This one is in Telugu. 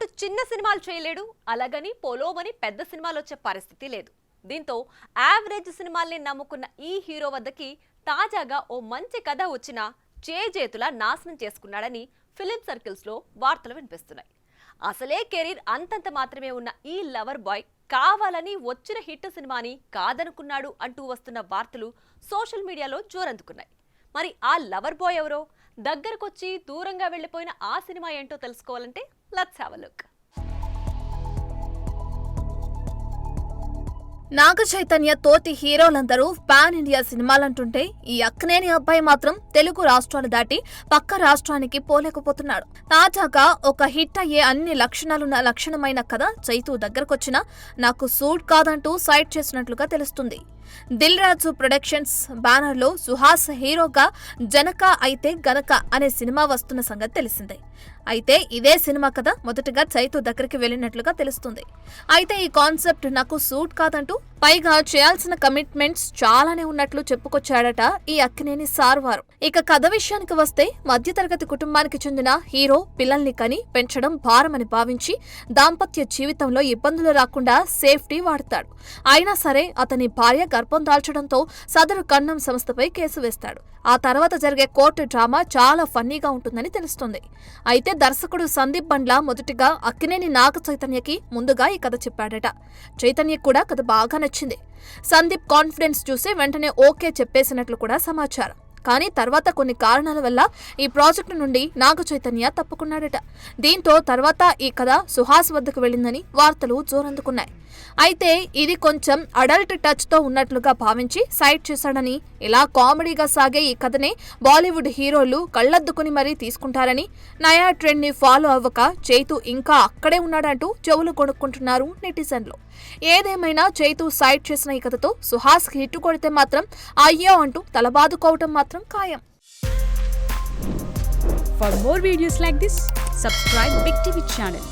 అటు చిన్న సినిమాలు చేయలేడు, అలాగని పొలోమని పెద్ద సినిమాలు వచ్చే పరిస్థితి లేదు. దీంతో యావరేజ్ సినిమాల్ని నమ్ముకున్న ఈ హీరో వద్దకి తాజాగా ఓ మంచి కథ వచ్చినా చేజేతులా నాశనం చేసుకున్నాడని ఫిలిం సర్కిల్స్ లో వార్తలు వినిపిస్తున్నాయి. అసలే కెరీర్ అంతంత మాత్రమే ఉన్న ఈ లవర్ బాయ్ కావాలని వచ్చిన హిట్ సినిమాని కాదనుకున్నాడు అంటూ వస్తున్న వార్తలు సోషల్ మీడియాలో జోరందుకున్నాయి. మరి ఆ లవర్ బాయ్ ఎవరో, దగ్గరకొచ్చి దూరంగా వెళ్లిపోయిన ఆ సినిమా ఏంటో తెలుసుకోవాలంటే let's have a look. Naga Chaitanya తోటి హీరోలందరూ పాన్ ఇండియా సినిమాలంటుంటే ఈ అక్కినేని అబ్బాయి మాత్రం తెలుగు రాష్ట్రాలు దాటి పక్క రాష్ట్రానికి పోలేకపోతున్నాడు. తాజాగా ఒక హిట్ అయ్యే అన్ని లక్షణాలున్న లక్షణమైన కథ చైతూ దగ్గరకొచ్చినా నాకు సూట్ కాదంటూ సైడ్ చేసినట్లుగా తెలుస్తుంది. దిల్ రాజు ప్రొడక్షన్స్ బ్యానర్ లో సుహాస్ హీరోగా జనక అయితే గనక అనే సినిమా వస్తున్న సంగతి తెలిసిందే. అయితే ఇదే సినిమా కథ మొదటగా చైతూ దగ్గరికి వెళ్లినట్లుగా తెలుస్తుంది. అయితే ఈ కాన్సెప్ట్ నాకు సూట్ కాదంటూ పైగా చేయాల్సిన కమిట్మెంట్స్ చాలానే ఉన్నట్లు చెప్పుకొచ్చాడట ఈ అక్కినేని సార్వారు. ఇక కథ విషయానికి వస్తే మధ్యతరగతి కుటుంబానికి చెందిన హీరో పిల్లల్ని కని పెంచడం భారమని భావించి దాంపత్య జీవితంలో ఇబ్బందులు రాకుండా సేఫ్టీ వాడతాడు. అయినా సరే అతని భార్య గర్భం దాల్చడంతో సదరు కన్నం సంస్థపై కేసు వేస్తాడు. ఆ తర్వాత జరిగే కోర్టు డ్రామా చాలా ఫన్నీగా ఉంటుందని తెలుస్తుంది. అయితే దర్శకుడు సందీప్ బండ్ల మొదటిగా అక్కినేని నాగ చైతన్యకి ముందుగా ఈ కథ చెప్పాడట. చైతన్య కూడా కథ బాగా నచ్చింది. సందీప్ కాన్ఫిడెన్స్ చూసి వెంటనే ఓకే చెప్పేసినట్లు కూడా సమాచారం. కానీ తర్వాత కొన్ని కారణాల వల్ల ఈ ప్రాజెక్టు నుండి నాగ చైతన్య తప్పుకున్నాడట. దీంతో తర్వాత ఈ కథ సుహాస్ వద్దకు వెళ్లిందని వార్తలు జోరందుకున్నాయి. అయితే ఇది కొంచెం అడల్ట్ టచ్ తో ఉన్నట్లుగా భావించి సైడ్ చేశాడని, ఇలా కామెడీగా సాగే ఈ కథనే బాలీవుడ్ హీరోలు కళ్లద్దుకుని మరీ తీసుకుంటారని, నయా ట్రెండ్ ని ఫాలో అవ్వక చైతూ ఇంకా అక్కడే ఉన్నాడంటూ చెవులు కొనుక్కుంటున్నారు నెటిజన్లు. ఏదేమైనా చైతూ సైడ్ చేసిన ఈ కథతో సుహాస్ హిట్ కొడితే మాత్రం అయ్యో అంటూ తలబాదుకోవటం మాత్రం ఖాయం. For more videos like this, subscribe Big TV channel.